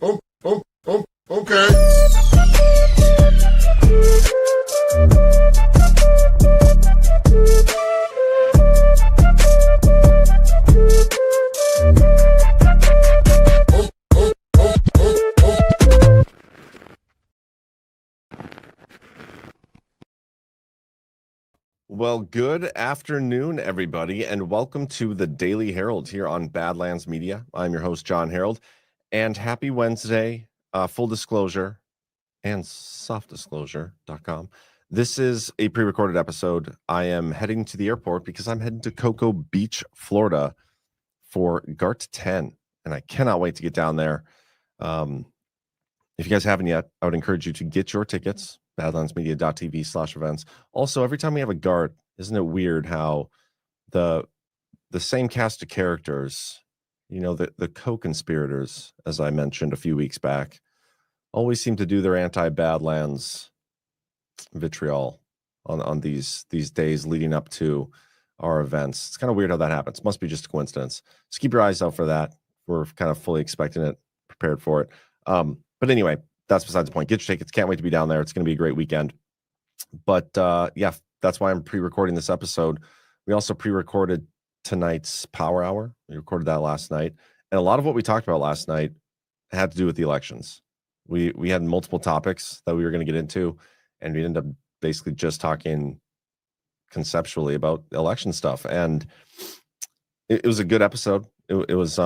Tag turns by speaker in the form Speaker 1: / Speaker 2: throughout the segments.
Speaker 1: Okay.
Speaker 2: Well, good afternoon, everybody, and welcome to the Daily Herold here on Badlands Media. I'm your host, Jon Herold, and happy Wednesday. Full disclosure and softdisclosure.com. This is a pre-recorded episode. I am heading to the airport because I'm heading to Cocoa Beach, Florida for GART 10, and I cannot wait to get down there. If you guys haven't yet, I would encourage you to get your tickets, badlandsmedia.tv/events. Also, every time we have a GART, isn't it weird how the same cast of characters, you know, the co-conspirators, as I mentioned a few weeks back, always seem to do their anti-Badlands vitriol on these days leading up to our events. It's kind of weird how that happens. Must be just a coincidence. Just keep your eyes out for that. We're kind of fully expecting it, prepared for it. But anyway, that's besides the point. Get your tickets. Can't wait to be down there. It's going to be a great weekend. But yeah, that's why I'm pre-recording this episode. We also pre-recorded tonight's Power Hour. We recorded that last night. And a lot of what we talked about last night had to do with the elections. We had multiple topics that we were going to get into, and we ended up basically just talking conceptually about election stuff. And it was a good episode. It was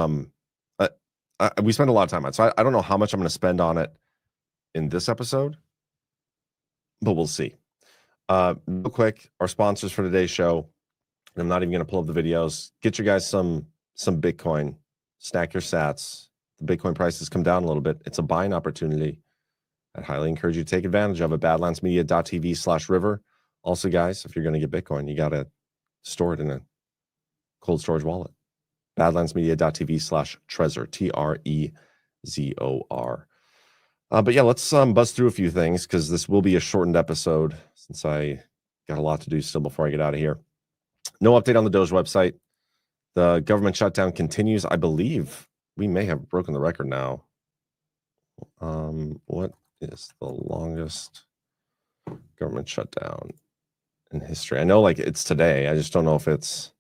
Speaker 2: we spent a lot of time on it. So I don't know how much I'm going to spend on it in this episode, but we'll see. Real quick, our sponsors for today's show, and I'm not even going to pull up the videos. Get you guys some Bitcoin. Stack your sats. The Bitcoin prices come down a little bit. It's a buying opportunity. I'd highly encourage you to take advantage of it. Badlandsmedia.tv/river. Also, guys, if you're going to get Bitcoin, you got to store it in a cold storage wallet. Badlandsmedia.tv/trezor, TREZOR. But yeah, let's buzz through a few things because this will be a shortened episode since I got a lot to do still before I get out of here. No update on the Doge website. The government shutdown continues. I believe we may have broken the record now. What is the longest government shutdown in history? I know, like, it's today. I just don't know if it's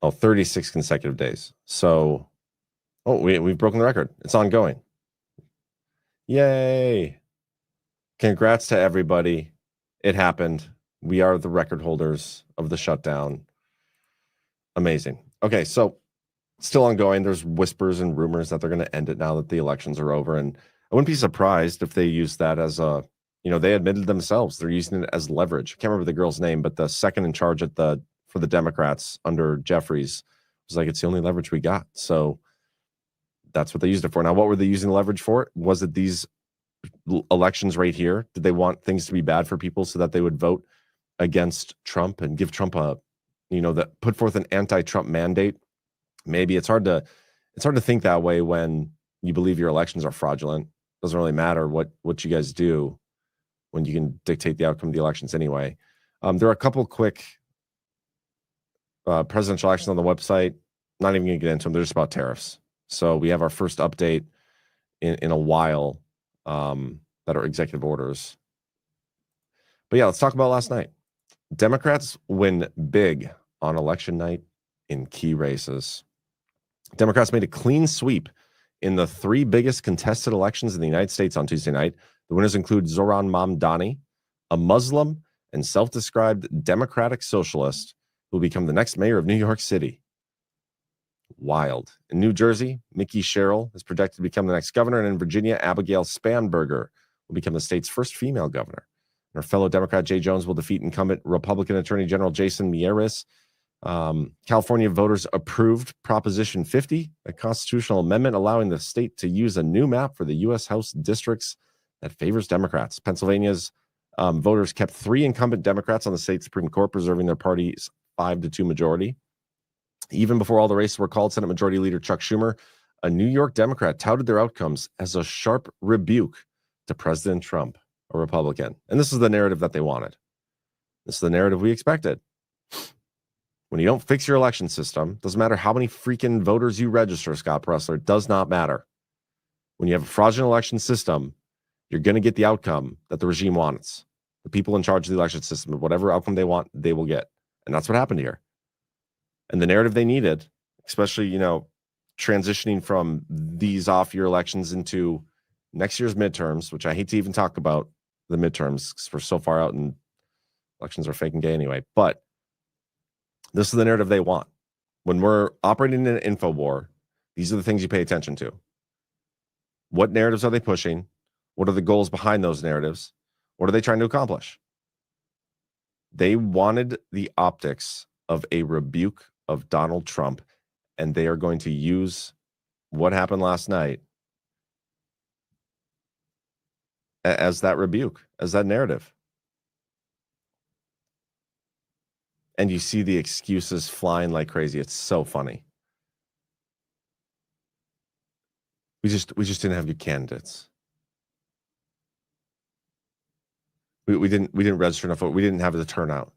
Speaker 2: 36 consecutive days. So, we've broken the record. It's ongoing. Yay! Congrats to everybody. It happened. We are the record holders of the shutdown. Amazing. Okay, so still ongoing. There's whispers and rumors that they're going to end it now that the elections are over. And I wouldn't be surprised if they use that as a, they admitted themselves. They're using it as leverage. I can't remember the girl's name, but the second in charge for the Democrats under Jeffries was like, it's the only leverage we got. So that's what they used it for. Now, what were they using the leverage for? Was it these elections right here? Did they want things to be bad for people so that they would vote against Trump and give Trump put forth an anti-Trump mandate? Maybe it's hard to think that way when you believe your elections are fraudulent. It doesn't really matter what you guys do when you can dictate the outcome of the elections anyway. There are a couple quick presidential actions on the website. Not even going to get into them. They're just about tariffs. So we have our first update in a while that are executive orders. But yeah, let's talk about last night. Democrats win big on election night in key races. Democrats made a clean sweep in the three biggest contested elections in the United States on Tuesday night. The winners include Zohran Mamdani, a Muslim and self-described democratic socialist who will become the next mayor of New York City. Wild. In New Jersey, Mickey Sherrill is projected to become the next governor, and in Virginia, Abigail Spanberger will become the state's first female governor. And our fellow Democrat Jay Jones will defeat incumbent Republican Attorney General Jason Miyares. California voters approved Proposition 50, a constitutional amendment allowing the state to use a new map for the U.S. House districts that favors Democrats. Pennsylvania's voters kept 3 incumbent Democrats on the state Supreme Court, preserving their party's 5-2 majority. Even before all the races were called, Senate Majority Leader Chuck Schumer, a New York Democrat, touted their outcomes as a sharp rebuke to President Trump, a Republican. And this is the narrative that they wanted. This is the narrative we expected. When you don't fix your election system, doesn't matter how many freaking voters you register, Scott Pressler, it does not matter. When you have a fraudulent election system, you're going to get the outcome that the regime wants. The people in charge of the election system, whatever outcome they want, they will get. And that's what happened here. And the narrative they needed, especially, transitioning from these off-year elections into next year's midterms, which I hate to even talk about the midterms because we're so far out and elections are fake and gay anyway. But this is the narrative they want. When we're operating in an info war, these are the things you pay attention to. What narratives are they pushing? What are the goals behind those narratives? What are they trying to accomplish? They wanted the optics of a rebuke of Donald Trump, and they are going to use what happened last night as that rebuke, as that narrative. And you see the excuses flying like crazy. It's so funny. We just didn't have good candidates. We didn't register enough. We didn't have the turnout.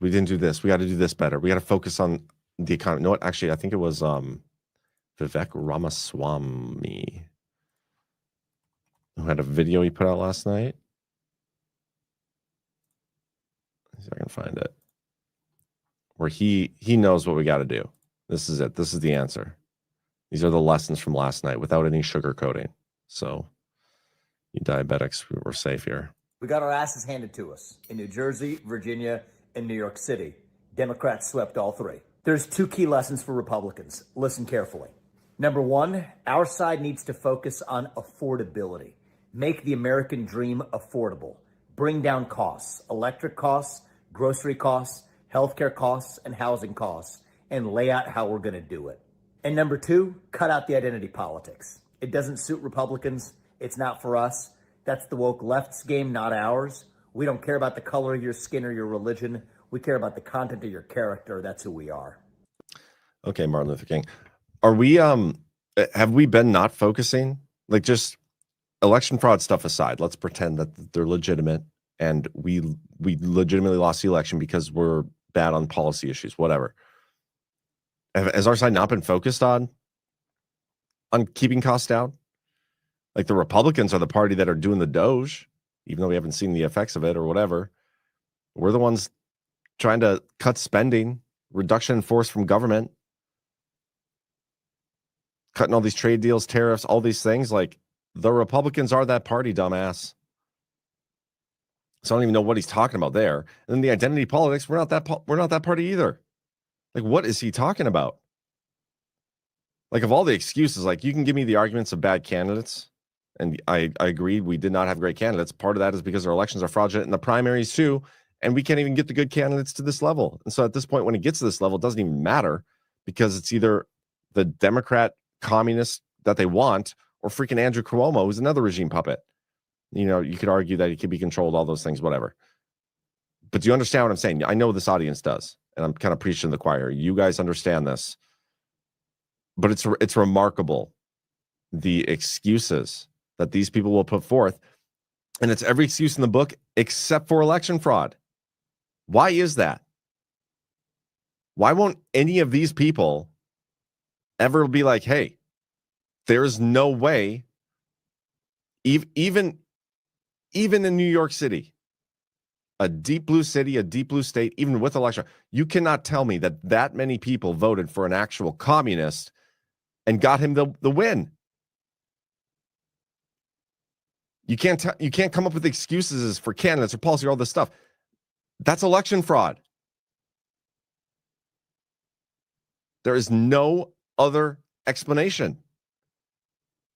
Speaker 2: We didn't do this. We got to do this better. We got to focus on the economy. No, what? Actually, I think it was Vivek Ramaswamy who had a video he put out last night. Let's see if I can find it. Where he knows what we got to do. This is it. This is the answer. These are the lessons from last night without any sugarcoating. So, you diabetics, we're safe here.
Speaker 1: We got our asses handed to us in New Jersey, Virginia, and New York City. Democrats swept all three. There's two key lessons for Republicans. Listen carefully. Number one, our side needs to focus on affordability. Make the American dream affordable. Bring down costs, electric costs, grocery costs, healthcare costs, and housing costs, and lay out how we're going to do it. And number two, cut out the identity politics. It doesn't suit Republicans. It's not for us. That's the woke left's game, not ours. We don't care about the color of your skin or your religion. We care about the content of your character. That's who we are.
Speaker 2: Okay, Martin Luther King. Are we, have we been not focusing? Like, just election fraud stuff aside, let's pretend that they're legitimate and we legitimately lost the election because we're bad on policy issues, whatever. Has our side not been focused on keeping costs down? Like, the Republicans are the party that are doing the Doge, even though we haven't seen the effects of it or whatever. We're the ones trying to cut spending, reduction in force from government, cutting all these trade deals, tariffs, all these things. Like, the Republicans are that party, dumbass. So I don't even know what he's talking about there. And then the identity politics, we're not that party either. Like, what is he talking about? Like, of all the excuses, like, you can give me the arguments of bad candidates, and I agree, we did not have great candidates. Part of that is because our elections are fraudulent in the primaries too, and we can't even get the good candidates to this level. And so at this point, when it gets to this level, it doesn't even matter because it's either the Democrat communist that they want or freaking Andrew Cuomo, who's another regime puppet. You could argue that he could be controlled, all those things, whatever. But do you understand what I'm saying? I know this audience does, and I'm kind of preaching to the choir. You guys understand this. But it's remarkable, the excuses that these people will put forth. And it's every excuse in the book except for election fraud. Why is that? Why won't any of these people ever be like, hey, there is no way, even in New York City, a deep blue city, a deep blue state, even with election, you cannot tell me that many people voted for an actual communist and got him the win. You can't come up with excuses for candidates or policy or all this stuff. That's election fraud. There is no other explanation.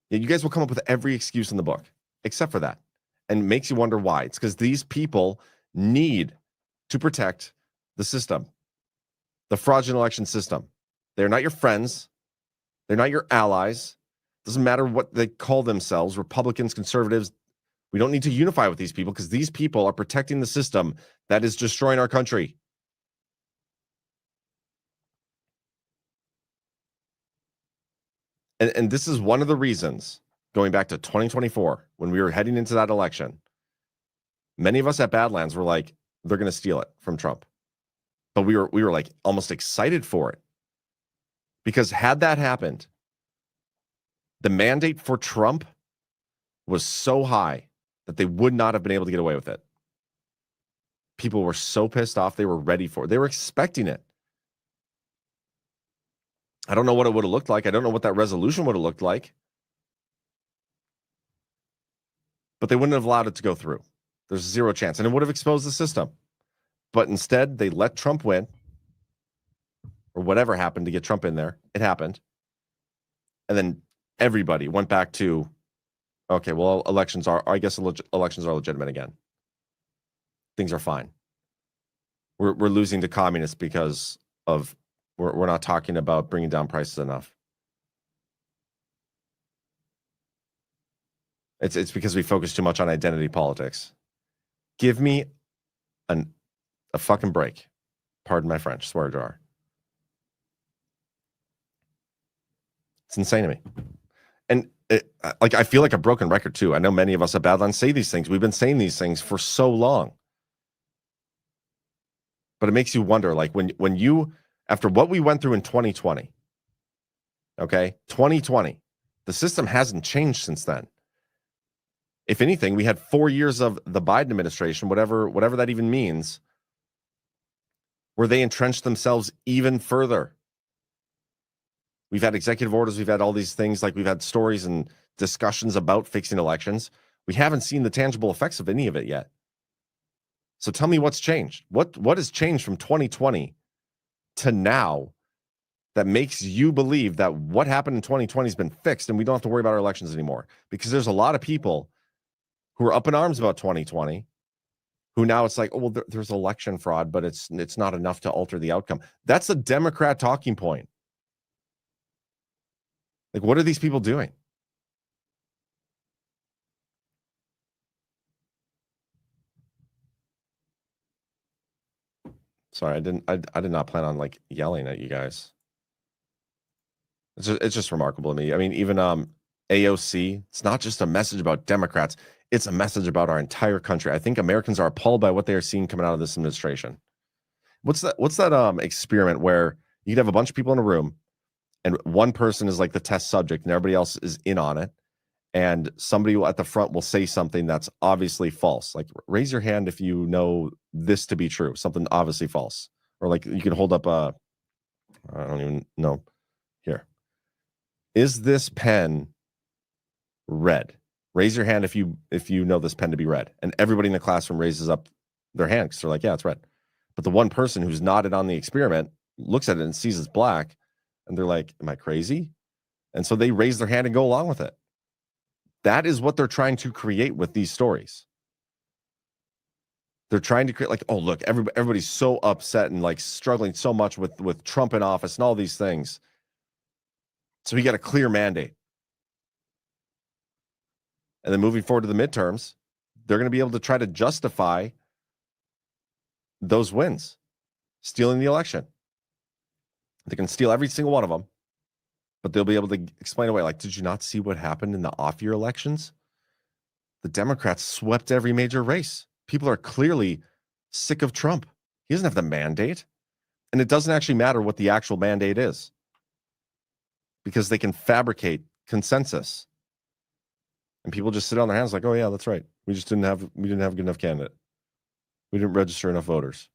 Speaker 2: You guys will come up with every excuse in the book, except for that. And it makes you wonder why. It's because these people need to protect the system, the fraudulent election system. They're not your friends. They're not your allies. Doesn't matter what they call themselves, Republicans, conservatives. We don't need to unify with these people because these people are protecting the system that is destroying our country. And this is one of the reasons, going back to 2024, when we were heading into that election, many of us at Badlands were like, they're going to steal it from Trump. But we were like almost excited for it. Because had that happened, The mandate for Trump was so high that they would not have been able to get away with it. People were so pissed off. They were ready for it. They were expecting it. I don't know what it would have looked like. I don't know what that resolution would have looked like. But they wouldn't have allowed it to go through. There's zero chance. And it would have exposed the system. But instead, they let Trump win. Or whatever happened to get Trump in there. It happened. And then everybody went back to, okay, well, elections are legitimate again. Things are fine. We're losing to communists because of we're not talking about bringing down prices enough. It's because we focus too much on identity politics. Give me a fucking break. Pardon my French, swear jar. It's insane to me. And I feel like a broken record too. I know many of us at Badlands say these things. We've been saying these things for so long. But it makes you wonder, like when you, after what we went through in 2020, okay, 2020, the system hasn't changed since then. If anything, we had 4 years of the Biden administration, whatever that even means, where they entrenched themselves even further. We've had executive orders. We've had all these things, like we've had stories and discussions about fixing elections. We haven't seen the tangible effects of any of it yet. So tell me what's changed. What has changed from 2020 to now that makes you believe that what happened in 2020 has been fixed and we don't have to worry about our elections anymore? Because there's a lot of people who are up in arms about 2020 who now it's like, oh, well, there's election fraud, but it's not enough to alter the outcome. That's a Democrat talking point. Like, what are these people doing? Sorry, I did not plan on like yelling at you guys. It's just remarkable to me. I mean, even AOC, it's not just a message about Democrats, it's a message about our entire country. I think Americans are appalled by what they are seeing coming out of this administration. What's that experiment where you'd have a bunch of people in a room and one person is like the test subject and everybody else is in on it, and somebody at the front will say something that's obviously false. Like, raise your hand if you know this to be true, something obviously false. Or like you can hold up I don't even know. Here. Is this pen red? Raise your hand if you know this pen to be red. And everybody in the classroom raises up their hand because they're like, yeah, it's red. But the one person who's nodded on the experiment looks at it and sees it's black, and they're like, am I crazy? And so they raise their hand and go along with it. That is what they're trying to create with these stories. They're trying to create like, oh, look, everybody's so upset and like struggling so much with Trump in office and all these things. So we got a clear mandate. And then moving forward to the midterms, they're going to be able to try to justify those wins, stealing the election. They can steal every single one of them, but they'll be able to explain away. Like, did you not see what happened in the off-year elections? The Democrats swept every major race. People are clearly sick of Trump. He doesn't have the mandate. And it doesn't actually matter what the actual mandate is, because they can fabricate consensus. And people just sit on their hands like, oh yeah, that's right. We didn't have a good enough candidate. We didn't register enough voters.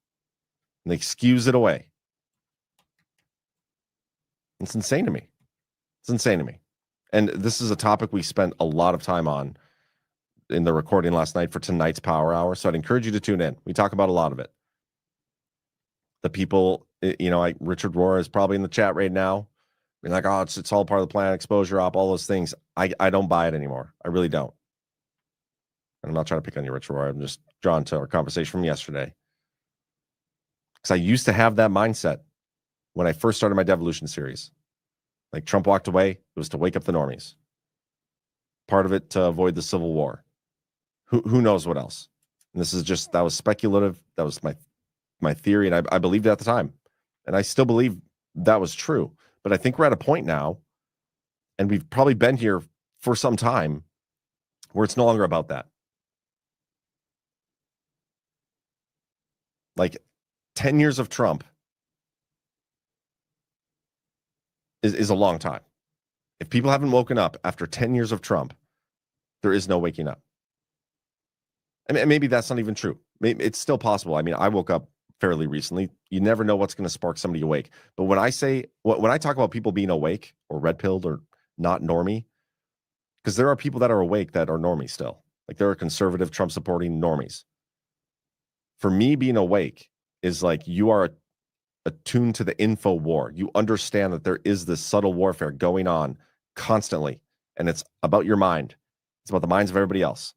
Speaker 2: And they excuse it away. It's insane to me. It's insane to me. And this is a topic we spent a lot of time on in the recording last night for tonight's Power Hour. So I'd encourage you to tune in. We talk about a lot of it. The people, Richard Rohr is probably in the chat right now. Being like, oh, it's all part of the plan, exposure op, all those things. I don't buy it anymore. I really don't. And I'm not trying to pick on you, Richard Rohr. I'm just drawn to our conversation from yesterday. Because I used to have that mindset when I first started my Devolution series. Like, Trump walked away, it was to wake up the normies. Part of it to avoid the Civil War. Who knows what else? And that was speculative. That was my theory, and I believed it at the time. And I still believe that was true. But I think we're at a point now, and we've probably been here for some time, where it's no longer about that. Like, 10 years of Trump is a long time. If people haven't woken up after 10 years of Trump, there is no waking up. I mean, maybe that's not even true. Maybe it's still possible. I mean, I woke up fairly recently. You never know what's going to spark somebody awake. But when I talk about people being awake or red pilled or not normie, because there are people that are awake that are normie still. Like there are conservative Trump supporting normies. For me, being awake is like you are attuned to the info war. You understand that there is this subtle warfare going on constantly, and it's about your mind. It's about the minds of everybody else.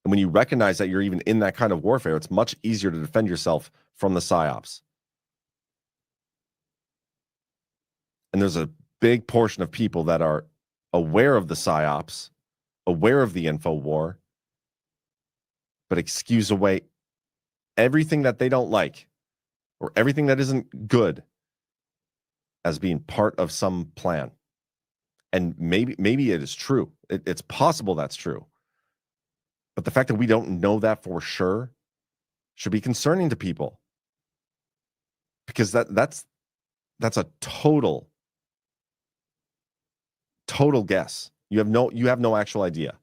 Speaker 2: And when you recognize that you're even in that kind of warfare, it's much easier to defend yourself from the psyops. And there's a big portion of people that are aware of the psyops, aware of the info war, but excuse away everything that they don't like or everything that isn't good as being part of some plan. And maybe it is true. It's possible that's true. But the fact that we don't know that for sure should be concerning to people. Because that's a total guess. You have no actual idea.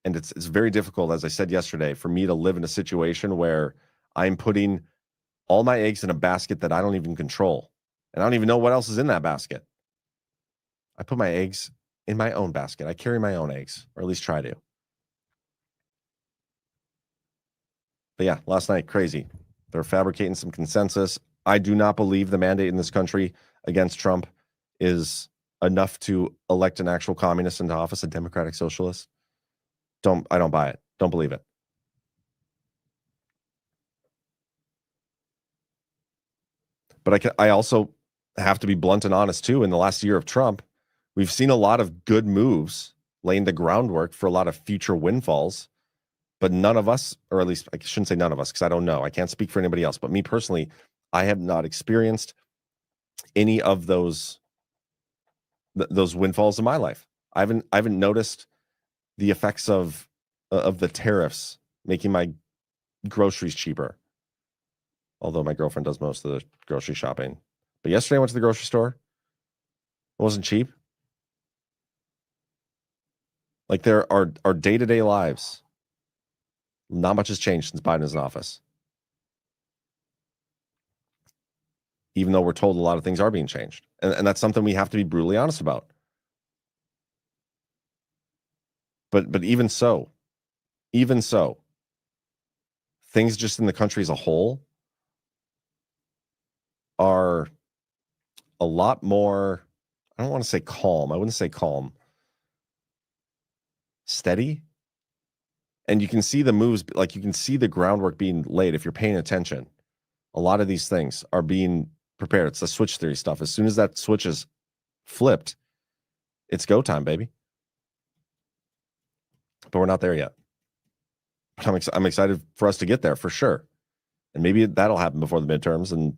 Speaker 2: And it's very difficult, as I said yesterday, for me to live in a situation where I'm putting all my eggs in a basket that I don't even control. And I don't even know what else is in that basket. I put my eggs in my own basket. I carry my own eggs, or at least try to. But yeah, last night, crazy. They're fabricating some consensus. I do not believe the mandate in this country against Trump is enough to elect an actual communist into office, a democratic socialist. I don't buy it. Don't believe it. But I also have to be blunt and honest too. In the last year of Trump, we've seen a lot of good moves laying the groundwork for a lot of future windfalls. But none of us, or at least I shouldn't say none of us, because I don't know. I can't speak for anybody else. But me personally, I have not experienced any of those windfalls in my life. I haven't noticed the effects of the tariffs making my groceries cheaper. Although my girlfriend does most of the grocery shopping. But yesterday I went to the grocery store. It wasn't cheap. Like there are our day-to-day lives. Not much has changed since Biden is in office. Even though we're told a lot of things are being changed. And that's something we have to be brutally honest about. But even so, things just in the country as a whole are a lot more, I don't want to say calm. I wouldn't say calm. Steady. And you can see the moves, like you can see the groundwork being laid if you're paying attention. A lot of these things are being prepared. It's the switch theory stuff. As soon as that switch is flipped, it's go time, baby. But we're not there yet. But I'm excited for us to get there for sure. And maybe that'll happen before the midterms, and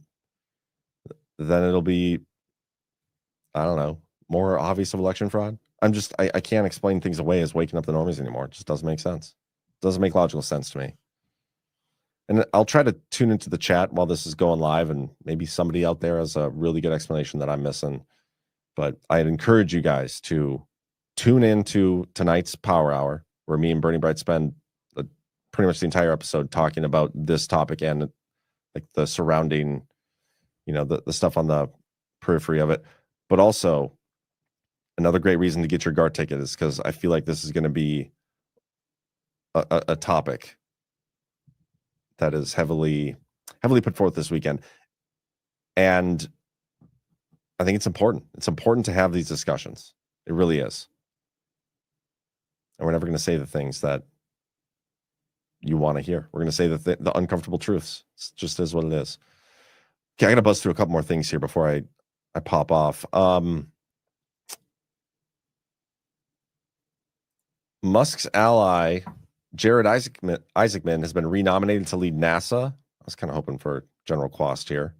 Speaker 2: then it'll be, I don't know, more obvious of election fraud. I can't explain things away as waking up the normies anymore. It just doesn't make sense. It doesn't make logical sense to me. And I'll try to tune into the chat while this is going live, and maybe somebody out there has a really good explanation that I'm missing. But I'd encourage you guys to tune into tonight's Power Hour, where me and Bernie Bright spend pretty much the entire episode talking about this topic and like the surrounding, the stuff on the periphery of it. But also, another great reason to get your GART ticket is because I feel like this is going to be a topic that is heavily put forth this weekend. And I think it's important. It's important to have these discussions. It really is. And we're never going to say the things that you want to hear. We're going to say the uncomfortable truths. It just is what it is. Okay, I got to buzz through a couple more things here before I pop off. Musk's ally, Jared Isaacman, has been renominated to lead NASA. I was kind of hoping for General Quast here.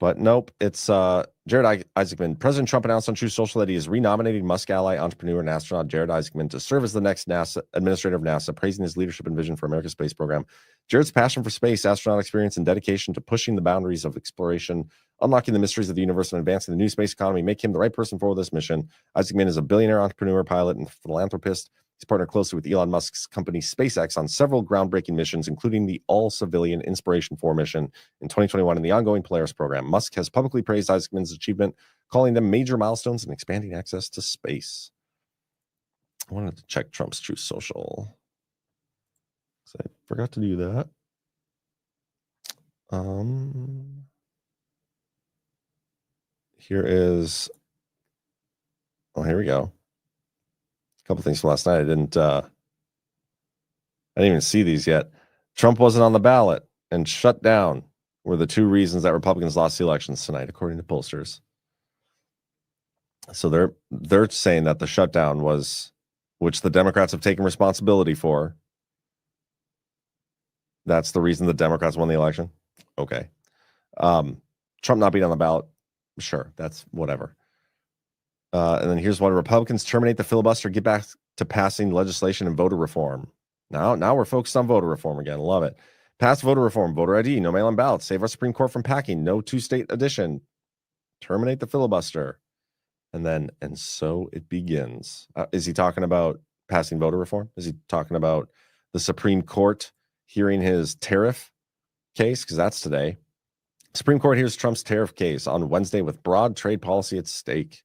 Speaker 2: But nope, it's Jared Isaacman. President Trump announced on Truth Social that he is renominating Musk ally, entrepreneur, and astronaut Jared Isaacman to serve as the next NASA administrator of NASA, praising his leadership and vision for America's space program. Jared's passion for space, astronaut experience, and dedication to pushing the boundaries of exploration, unlocking the mysteries of the universe, and advancing the new space economy make him the right person for this mission. Isaacman is a billionaire entrepreneur, pilot, and philanthropist. He's partnered closely with Elon Musk's company SpaceX on several groundbreaking missions, including the all-civilian Inspiration 4 mission in 2021 and the ongoing Polaris program. Musk has publicly praised Isaacman's achievement, calling them major milestones in expanding access to space. I wanted to check Trump's Truth Social. I forgot to do that. Here is... Oh, here we go. A couple things from last night. I didn't even see these yet. Trump wasn't on the ballot and shut down were the two reasons that Republicans lost the elections tonight, according to pollsters. So they're saying that the shutdown was, which the Democrats have taken responsibility for. That's the reason the Democrats won the election. Okay. Trump not being on the ballot, sure, that's whatever. And then here's one: Republicans terminate the filibuster, get back to passing legislation and voter reform. Now we're focused on voter reform again. Love it. Pass voter reform, voter ID, no mail-in ballots, save our Supreme Court from packing, no two-state addition, terminate the filibuster. And so it begins. Is he talking about passing voter reform? Is he talking about the Supreme Court hearing his tariff case? Because that's today. Supreme Court hears Trump's tariff case on Wednesday with broad trade policy at stake.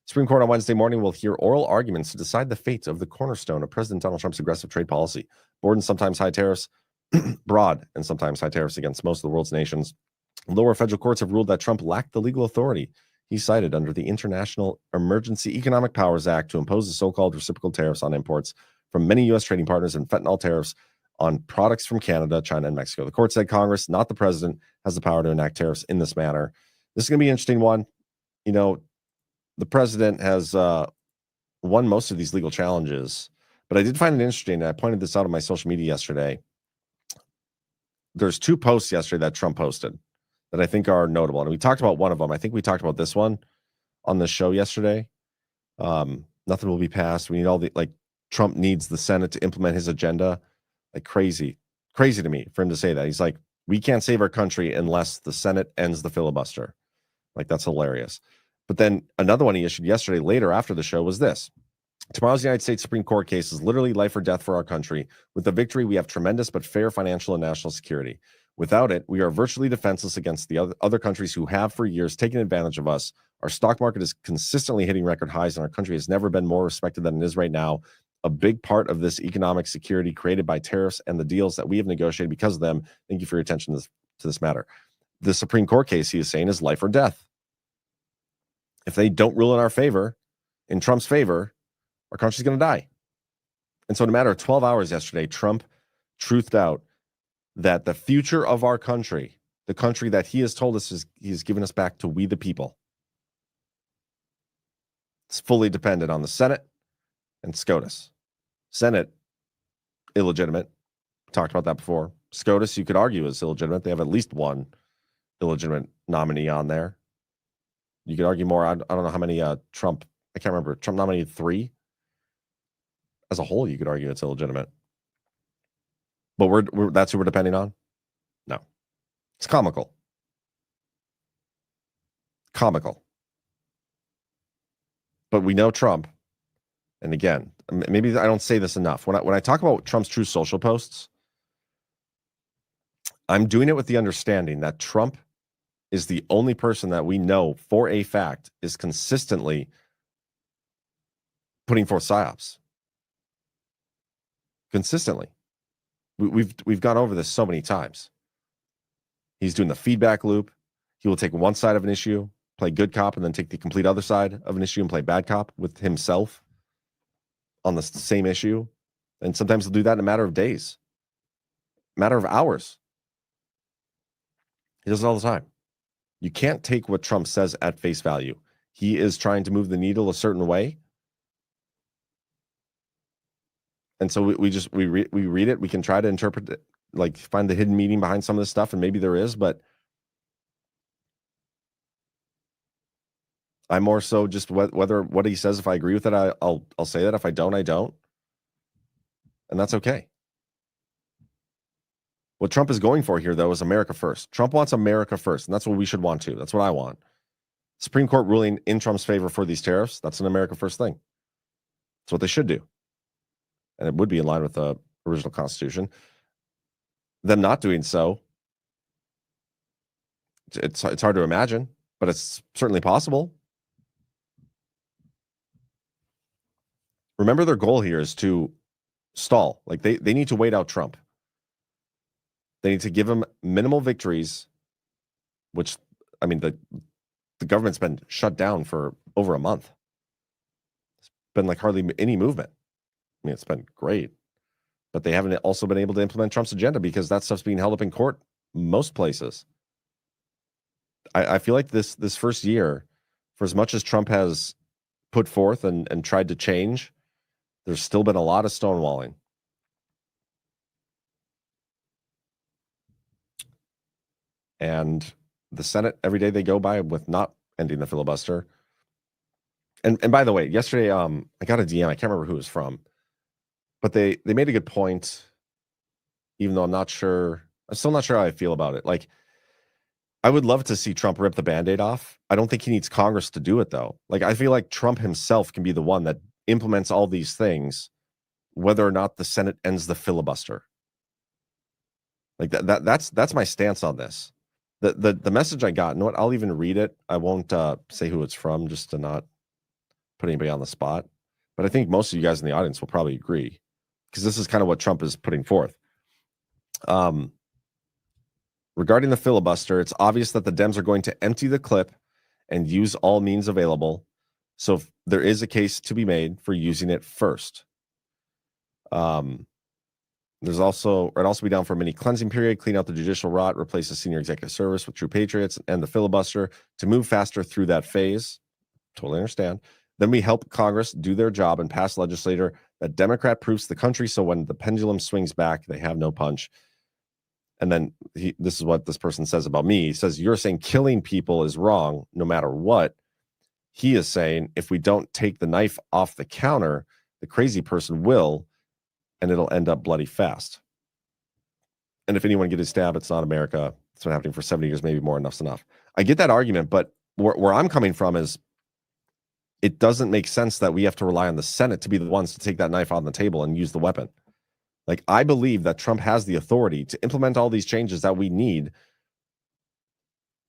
Speaker 2: Supreme Court on Wednesday morning will hear oral arguments to decide the fate of the cornerstone of President Donald Trump's aggressive trade policy. Broad and sometimes high tariffs against most of the world's nations. Lower federal courts have ruled that Trump lacked the legal authority he cited under the International Emergency Economic Powers Act to impose the so-called reciprocal tariffs on imports from many U.S. trading partners and fentanyl tariffs on products from Canada, China, and Mexico. The court said Congress, not the president, has the power to enact tariffs in this manner. This is going to be an interesting one. You know, the president has won most of these legal challenges, but I did find it interesting, and I pointed this out on my social media yesterday. There's two posts yesterday that Trump posted that I think are notable, and we talked about one of them. I think we talked about this one on the show yesterday. Nothing will be passed. We need all the, like, Trump needs the Senate to implement his agenda. Like, crazy to me for him to say that. He's like, we can't save our country unless the Senate ends the filibuster. Like, that's hilarious. But then another one he issued yesterday, later after the show, was this: tomorrow's United States Supreme Court case is literally life or death for our country. With the victory, we have tremendous but fair financial and national security. Without it, we are virtually defenseless against the other countries who have for years taken advantage of us. Our stock market is consistently hitting record highs, and our country has never been more respected than it is right now. A big part of this economic security created by tariffs and the deals that we have negotiated because of them. Thank you for your attention to this matter. The Supreme Court case, he is saying, is life or death. If they don't rule in our favor, in Trump's favor, our country's going to die. And so in a matter of 12 hours yesterday, Trump truthed out that the future of our country, the country that he has told us he's given us back to we the people, it's fully dependent on the Senate and SCOTUS. Senate, illegitimate. Talked about that before. SCOTUS, you could argue, is illegitimate. They have at least one illegitimate nominee on there. You could argue more. I don't know how many Trump, I can't remember. Trump nominated 3. As a whole, you could argue it's illegitimate. But that's who we're depending on? No. It's comical. But we know Trump. And again, maybe I don't say this enough. When I talk about Trump's Truth Social posts, I'm doing it with the understanding that Trump is the only person that we know for a fact is consistently putting forth psyops. Consistently. We've gone over this so many times. He's doing the feedback loop. He will take one side of an issue, play good cop, and then take the complete other side of an issue and play bad cop with himself on the same issue. And sometimes he'll do that in a matter of days, matter of hours. He does it all the time. You can't take what Trump says at face value. He is trying to move the needle a certain way. And so we read it. We can try to interpret it, like find the hidden meaning behind some of this stuff, and maybe there is, but I'm more so just whether what he says, if I agree with it, I'll say that. If I don't, I don't. And that's okay. What Trump is going for here, though, is America first. Trump wants America first, and that's what we should want too. That's what I want. Supreme Court ruling in Trump's favor for these tariffs, that's an America first thing. That's what they should do. And it would be in line with the original Constitution. Them not doing so, it's hard to imagine, but it's certainly possible. Remember, their goal here is to stall. Like they need to wait out Trump. They need to give him minimal victories, which, I mean, the government's been shut down for over a month. It's been like hardly any movement. I mean, it's been great, but they haven't also been able to implement Trump's agenda because that stuff's being held up in court most places. I feel like this first year, for as much as Trump has put forth and tried to change, there's still been a lot of stonewalling. And the Senate, every day they go by with not ending the filibuster. And by the way, yesterday I got a DM, I can't remember who it was from, but they made a good point, even though I'm still not sure how I feel about it. Like, I would love to see Trump rip the Band-Aid off. I don't think he needs Congress to do it, though. Like, I feel like Trump himself can be the one that implements all these things, whether or not the Senate ends the filibuster. Like that's my stance on this. The message I got, you know what? I'll even read it. I won't say who it's from, just to not put anybody on the spot. But I think most of you guys in the audience will probably agree, because this is kind of what Trump is putting forth. Regarding the filibuster, it's obvious that the Dems are going to empty the clip and use all means available. So there is a case to be made for using it first. It'd also be down for a mini cleansing period, clean out the judicial rot, replace the senior executive service with true patriots, and the filibuster to move faster through that phase. Totally understand. Then we help Congress do their job and pass legislature that Democrat-proofs the country, so when the pendulum swings back, they have no punch. And then this is what this person says about me. He says, you're saying killing people is wrong no matter what. He is saying, if we don't take the knife off the counter, the crazy person will, and it'll end up bloody fast. And if anyone gets stabbed, it's not America. It's been happening for 70 years, maybe more. Enough's enough. I get that argument, but where I'm coming from is it doesn't make sense that we have to rely on the Senate to be the ones to take that knife on the table and use the weapon. Like, I believe that Trump has the authority to implement all these changes that we need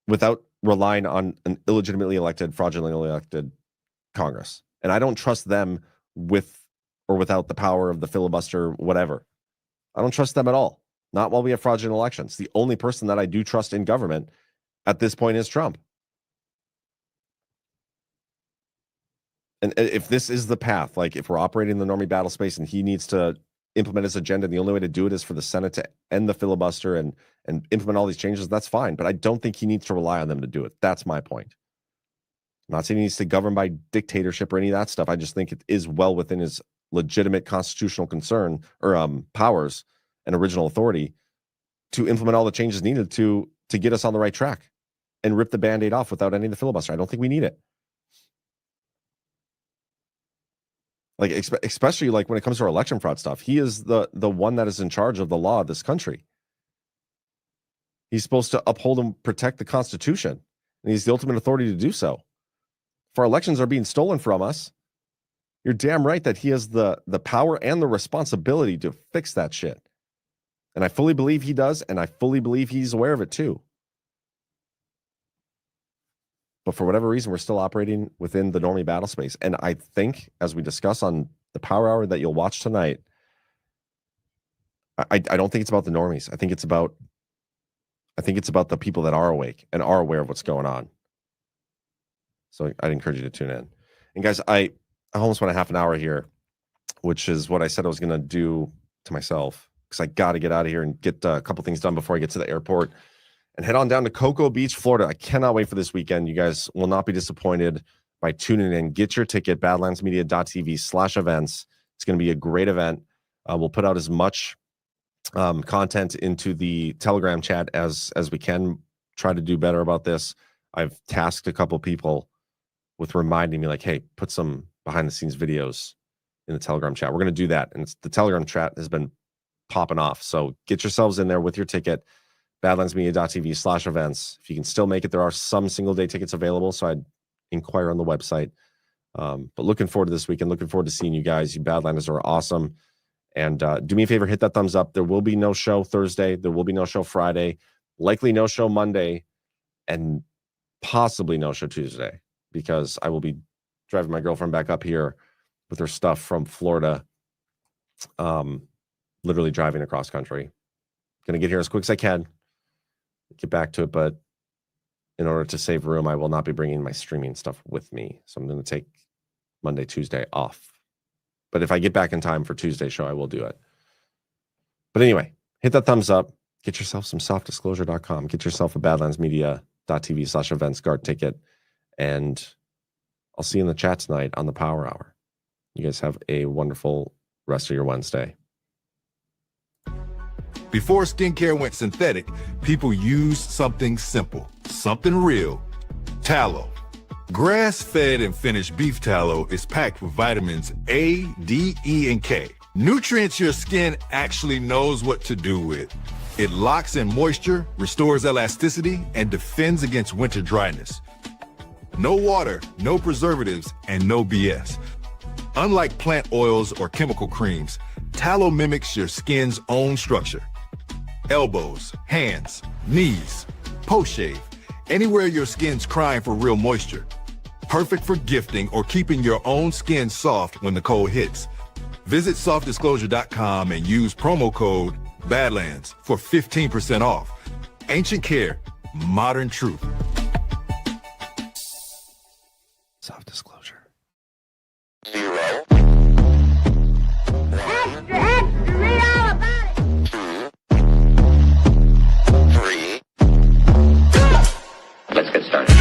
Speaker 2: without relying on an illegitimately elected, fraudulently elected Congress. And I don't trust them with or without the power of the filibuster, whatever. I don't trust them at all. Not while we have fraudulent elections. The only person that I do trust in government at this point is Trump. And if this is the path, like if we're operating in the normie battle space and he needs to implement his agenda, and the only way to do it is for the Senate to end the filibuster and implement all these changes, that's fine. But I don't think he needs to rely on them to do it. That's my point. I'm not saying he needs to govern by dictatorship or any of that stuff. I just think it is well within his legitimate constitutional concern or powers and original authority to implement all the changes needed to get us on the right track and rip the Band-Aid off without ending the filibuster. I don't think we need it. Like, especially like when it comes to our election fraud stuff, he is the one that is in charge of the law of this country. He's supposed to uphold and protect the Constitution, and he's the ultimate authority to do so. If our elections are being stolen from us, you're damn right that he has the power and the responsibility to fix that shit. And I fully believe he does, and I fully believe he's aware of it too. But for whatever reason, we're still operating within the normie battle space. And I think, as we discuss on the Power Hour that you'll watch tonight, I don't think it's about the normies. I think it's about the people that are awake and are aware of what's going on. So I'd encourage you to tune in. And guys, I almost went a half an hour here, which is what I said I was going to do to myself, because I got to get out of here and get a couple things done before I get to the airport and head on down to Cocoa Beach, Florida. I cannot wait for this weekend. You guys will not be disappointed by tuning in. Get your ticket, badlandsmedia.tv/events. It's going to be a great event. We'll put out as much content into the Telegram chat as we can. Try to do better about this. I've tasked a couple people with reminding me like, hey, put some behind the scenes videos in the Telegram chat. We're going to do that. And the Telegram chat has been popping off. So get yourselves in there with your ticket, badlandsmedia.tv/events. If you can still make it, there are some single day tickets available. So I'd inquire on the website. But looking forward to this weekend. Looking forward to seeing you guys. You Badlanders are awesome. And do me a favor, hit that thumbs up. There will be no show Thursday. There will be no show Friday. Likely no show Monday. And possibly no show Tuesday, because I will be driving my girlfriend back up here with her stuff from Florida. Literally driving across country. Going to get here as quick as I can. Get back to it, but in order to save room, I will not be bringing my streaming stuff with me. So I'm going to take Monday, Tuesday off. But if I get back in time for Tuesday's show, I will do it. But anyway, hit that thumbs up. Get yourself some softdisclosure.com. Get yourself a badlandsmedia.tv/events GART ticket. And I'll see you in the chat tonight on the Power Hour. You guys have a wonderful rest of your Wednesday.
Speaker 3: Before skincare went synthetic, people used something simple, something real, tallow. Grass-fed and finished beef tallow is packed with vitamins A, D, E, and K. Nutrients your skin actually knows what to do with. It locks in moisture, restores elasticity, and defends against winter dryness. No water, no preservatives, and no BS. Unlike plant oils or chemical creams, tallow mimics your skin's own structure. Elbows, hands, knees, post-shave, anywhere your skin's crying for real moisture. Perfect for gifting or keeping your own skin soft when the cold hits. Visit softdisclosure.com and use promo code Badlands for 15% off. Ancient care, modern truth.
Speaker 2: Soft disclosure.
Speaker 4: 0. 1.
Speaker 5: Extra, extra, read all about it.
Speaker 4: 2. 3. Let's get started.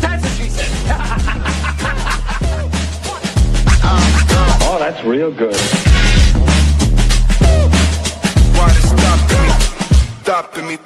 Speaker 1: That's what she said.
Speaker 6: Oh, that's real good.
Speaker 3: Why they stopping me? Stopping me.